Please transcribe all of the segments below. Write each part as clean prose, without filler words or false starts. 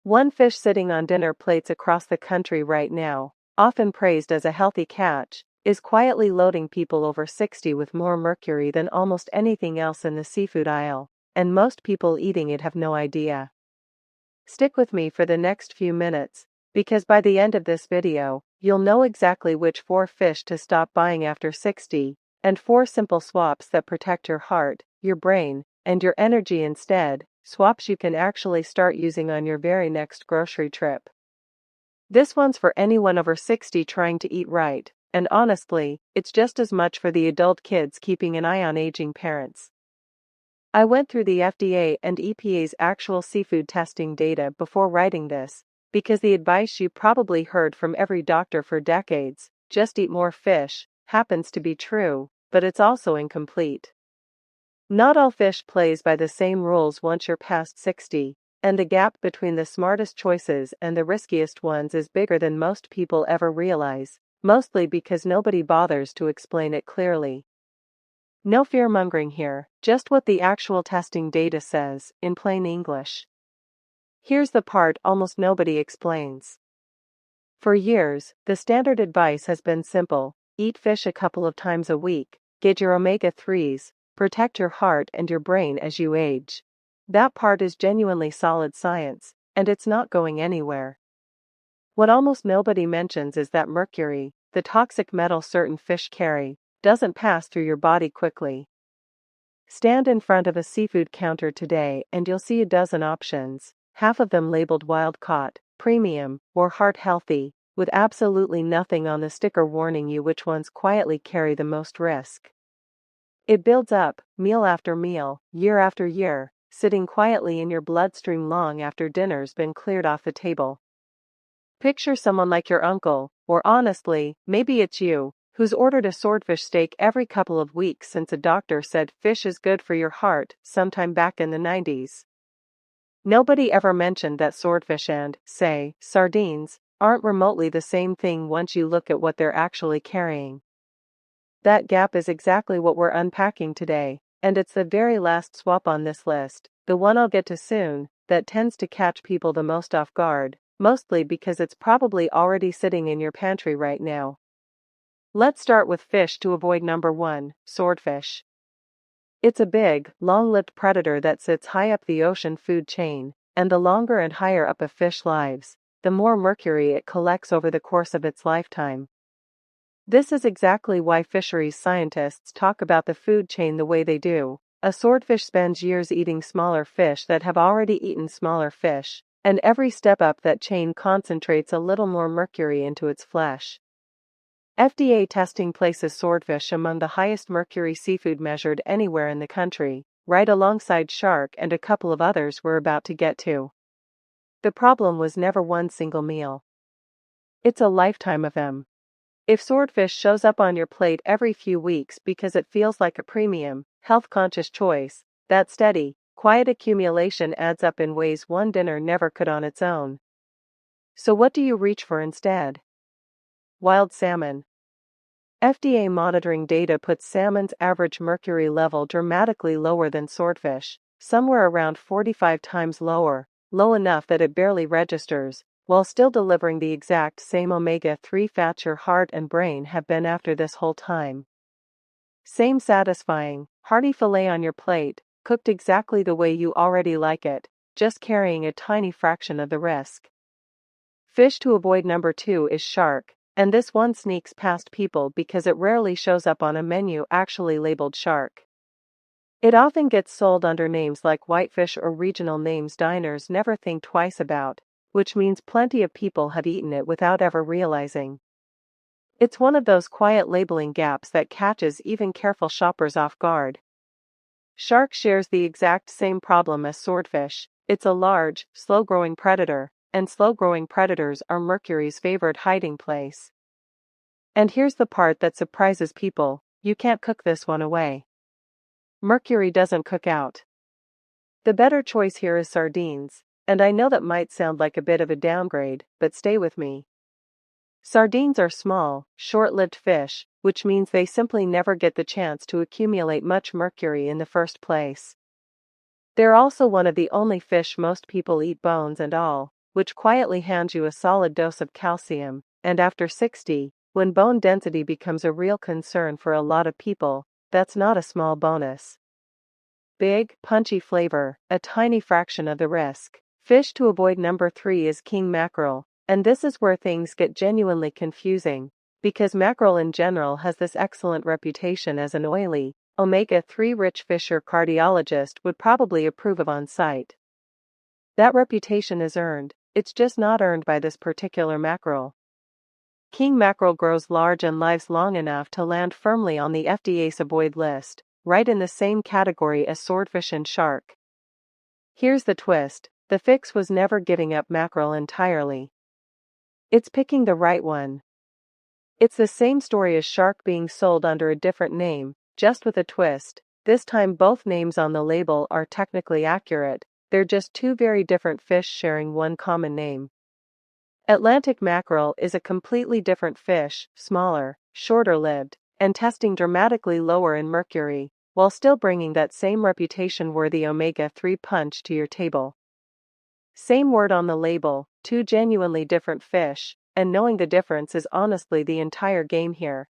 One fish sitting on dinner plates across the country right now, often praised as a healthy catch, is quietly loading people over 60 with more mercury than almost anything else in the seafood aisle, and most people eating it have no idea. Stick with me for the next few minutes, because by the end of this video, you'll know exactly which 4 fish to stop buying after 60, and 4 simple swaps that protect your heart, your brain, and your energy instead, swaps you can actually start using on your very next grocery trip. This one's for anyone over 60 trying to eat right, and honestly, it's just as much for the adult kids keeping an eye on aging parents. I went through the FDA and EPA's actual seafood testing data before writing this, because the advice you probably heard from every doctor for decades, just eat more fish, happens to be true, but it's also incomplete. Not all fish plays by the same rules once you're past 60, and the gap between the smartest choices and the riskiest ones is bigger than most people ever realize, mostly because nobody bothers to explain it clearly. No fear-mongering here, just what the actual testing data says, in plain English. Here's the part almost nobody explains. For years, the standard advice has been simple: eat fish a couple of times a week, get your omega-3s, protect your heart and your brain as you age. That part is genuinely solid science, and it's not going anywhere. What almost nobody mentions is that mercury, the toxic metal certain fish carry, doesn't pass through your body quickly. Stand in front of a seafood counter today and you'll see a dozen options, half of them labeled wild-caught, premium, or heart-healthy, with absolutely nothing on the sticker warning you which ones quietly carry the most risk. It builds up, meal after meal, year after year, sitting quietly in your bloodstream long after dinner's been cleared off the table. Picture someone like your uncle, or honestly, maybe it's you, who's ordered a swordfish steak every couple of weeks since a doctor said fish is good for your heart sometime back in the 90s. Nobody ever mentioned that swordfish and, say, sardines, aren't remotely the same thing once you look at what they're actually carrying. That gap is exactly what we're unpacking today, and it's the very last swap on this list, the one I'll get to soon, that tends to catch people the most off guard, mostly because it's probably already sitting in your pantry right now. Let's start with fish to avoid. Number 1, swordfish. It's a big, long-lived predator that sits high up the ocean food chain, and the longer and higher up a fish lives, the more mercury it collects over the course of its lifetime. This is exactly why fisheries scientists talk about the food chain the way they do. A swordfish spends years eating smaller fish that have already eaten smaller fish, and every step up that chain concentrates a little more mercury into its flesh. FDA testing places swordfish among the highest mercury seafood measured anywhere in the country, right alongside shark and a couple of others we're about to get to. The problem was never one single meal. It's a lifetime of them. If swordfish shows up on your plate every few weeks because it feels like a premium, health-conscious choice, that steady, quiet accumulation adds up in ways one dinner never could on its own. So what do you reach for instead? Wild salmon. FDA monitoring data puts salmon's average mercury level dramatically lower than swordfish, somewhere around 45 times lower, low enough that it barely registers, while still delivering the exact same omega-3 fats your heart and brain have been after this whole time. Same satisfying, hearty fillet on your plate, cooked exactly the way you already like it, just carrying a tiny fraction of the risk. Fish to avoid. Number 2 is shark, and this one sneaks past people because it rarely shows up on a menu actually labeled shark. It often gets sold under names like whitefish or regional names diners never think twice about, which means plenty of people have eaten it without ever realizing. It's one of those quiet labeling gaps that catches even careful shoppers off guard. Shark shares the exact same problem as swordfish. It's a large, slow-growing predator, and slow-growing predators are mercury's favorite hiding place. And here's the part that surprises people: you can't cook this one away. Mercury doesn't cook out. The better choice here is sardines, and I know that might sound like a bit of a downgrade, but stay with me. Sardines are small, short-lived fish, which means they simply never get the chance to accumulate much mercury in the first place. They're also one of the only fish most people eat bones and all, which quietly hands you a solid dose of calcium, and after 60, when bone density becomes a real concern for a lot of people, that's not a small bonus. Big, punchy flavor, a tiny fraction of the risk. Fish to avoid number 3 is king mackerel, and this is where things get genuinely confusing, because mackerel in general has this excellent reputation as an oily, omega-3 rich fish your cardiologist would probably approve of on sight. That reputation is earned, it's just not earned by this particular mackerel. King mackerel grows large and lives long enough to land firmly on the FDA's avoid list, right in the same category as swordfish and shark. Here's the twist, the fix was never giving up mackerel entirely. It's picking the right one. It's the same story as shark being sold under a different name, just with a twist. This time both names on the label are technically accurate, they're just two very different fish sharing one common name. Atlantic mackerel is a completely different fish, smaller, shorter-lived, and testing dramatically lower in mercury, while still bringing that same reputation-worthy omega-3 punch to your table. Same word on the label, two genuinely different fish, and knowing the difference is honestly the entire game here.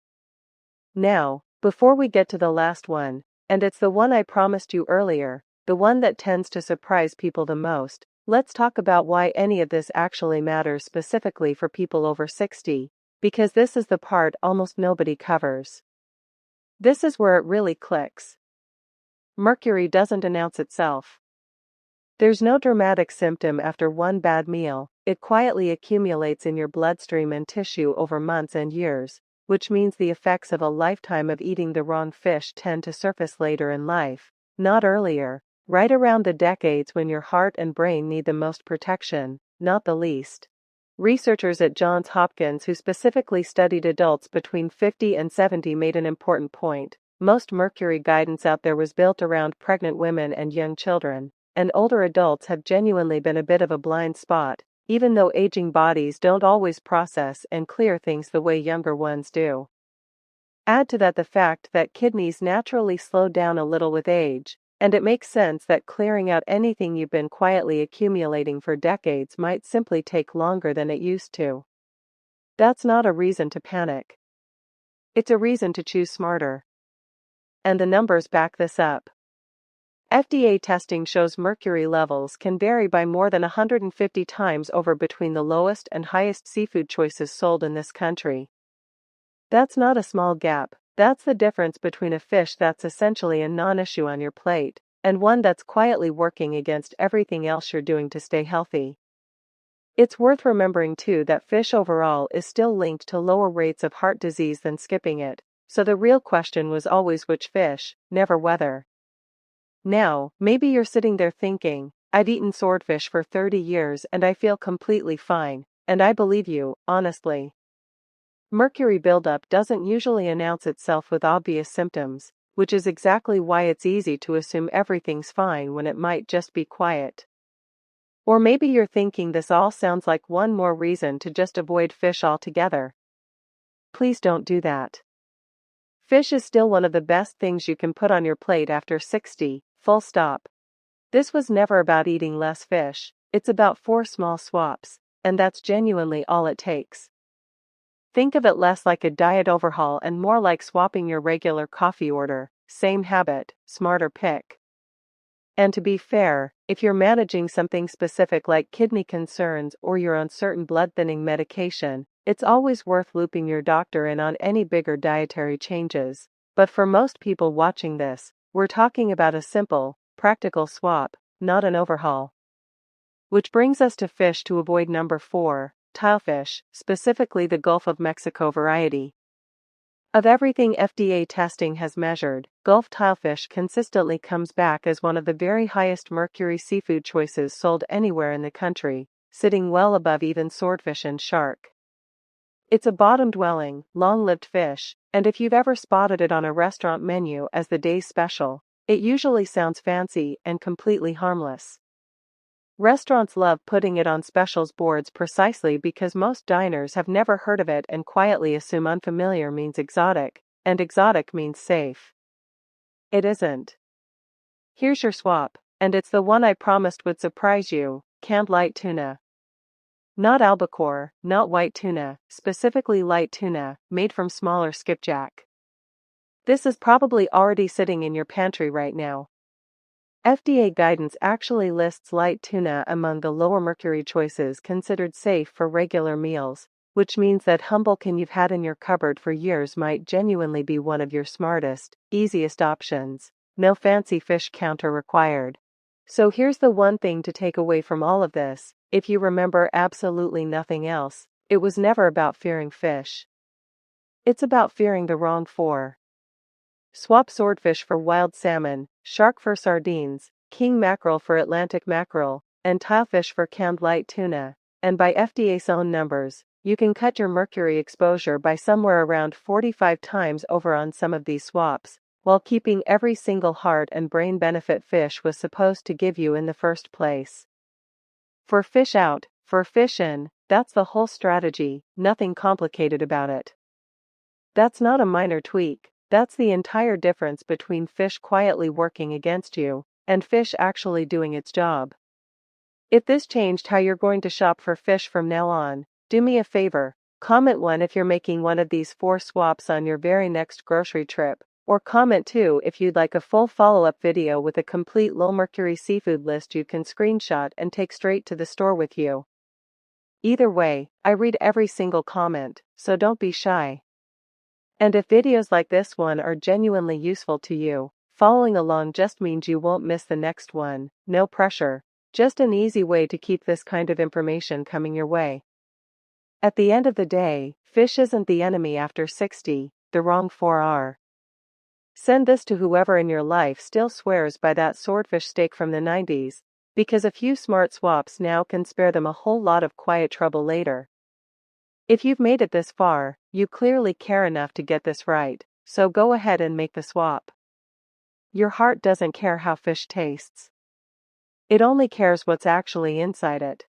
Now, before we get to the last one, and it's the one I promised you earlier, the one that tends to surprise people the most, let's talk about why any of this actually matters specifically for people over 60, because this is the part almost nobody covers. This is where it really clicks. Mercury doesn't announce itself. There's no dramatic symptom after one bad meal, it quietly accumulates in your bloodstream and tissue over months and years, which means the effects of a lifetime of eating the wrong fish tend to surface later in life, not earlier, right around the decades when your heart and brain need the most protection, not the least. Researchers at Johns Hopkins who specifically studied adults between 50 and 70 made an important point. Most mercury guidance out there was built around pregnant women and young children, and older adults have genuinely been a bit of a blind spot, even though aging bodies don't always process and clear things the way younger ones do. Add to that the fact that kidneys naturally slow down a little with age, and it makes sense that clearing out anything you've been quietly accumulating for decades might simply take longer than it used to. That's not a reason to panic. It's a reason to choose smarter. And the numbers back this up. FDA testing shows mercury levels can vary by more than 150 times over between the lowest and highest seafood choices sold in this country. That's not a small gap, that's the difference between a fish that's essentially a non-issue on your plate, and one that's quietly working against everything else you're doing to stay healthy. It's worth remembering too that fish overall is still linked to lower rates of heart disease than skipping it, so the real question was always which fish, never whether. Now, maybe you're sitting there thinking, I've eaten swordfish for 30 years and I feel completely fine, and I believe you, honestly. Mercury buildup doesn't usually announce itself with obvious symptoms, which is exactly why it's easy to assume everything's fine when it might just be quiet. Or maybe you're thinking this all sounds like one more reason to just avoid fish altogether. Please don't do that. Fish is still one of the best things you can put on your plate after 60, full stop. This was never about eating less fish, it's about 4 small swaps, and that's genuinely all it takes. Think of it less like a diet overhaul and more like swapping your regular coffee order, same habit, smarter pick. And to be fair, if you're managing something specific like kidney concerns or you're on certain blood-thinning medication, it's always worth looping your doctor in on any bigger dietary changes. But for most people watching this, we're talking about a simple, practical swap, not an overhaul. Which brings us to fish to avoid number 4, tilefish, specifically the Gulf of Mexico variety. Of everything FDA testing has measured, Gulf tilefish consistently comes back as one of the very highest mercury seafood choices sold anywhere in the country, sitting well above even swordfish and shark. It's a bottom-dwelling, long-lived fish, and if you've ever spotted it on a restaurant menu as the day's special, it usually sounds fancy and completely harmless. Restaurants love putting it on specials boards precisely because most diners have never heard of it and quietly assume unfamiliar means exotic, and exotic means safe. It isn't. Here's your swap, and it's the one I promised would surprise you: canned light tuna. Not albacore, not white tuna, specifically light tuna, made from smaller skipjack. This is probably already sitting in your pantry right now. FDA guidance actually lists light tuna among the lower mercury choices considered safe for regular meals, which means that humble-can you've had in your cupboard for years might genuinely be one of your smartest, easiest options. No fancy fish counter required. So here's the one thing to take away from all of this: if you remember absolutely nothing else, it was never about fearing fish. It's about fearing the wrong four. Swap swordfish for wild salmon, shark for sardines, king mackerel for Atlantic mackerel, and tilefish for canned light tuna. And by FDA's own numbers, you can cut your mercury exposure by somewhere around 45 times over on some of these swaps, while keeping every single heart and brain benefit fish was supposed to give you in the first place. For fish out, for fish in, that's the whole strategy, nothing complicated about it. That's not a minor tweak. That's the entire difference between fish quietly working against you and fish actually doing its job. If this changed how you're going to shop for fish from now on, do me a favor, comment 1 if you're making one of these 4 swaps on your very next grocery trip, or comment 2 if you'd like a full follow-up video with a complete low-mercury seafood list you can screenshot and take straight to the store with you. Either way, I read every single comment, so don't be shy. And if videos like this one are genuinely useful to you, following along just means you won't miss the next one. No pressure, just an easy way to keep this kind of information coming your way. At the end of the day, fish isn't the enemy after 60, the wrong 4 are. Send this to whoever in your life still swears by that swordfish steak from the 90s, because a few smart swaps now can spare them a whole lot of quiet trouble later. If you've made it this far, you clearly care enough to get this right, so go ahead and make the swap. Your heart doesn't care how fish tastes. It only cares what's actually inside it.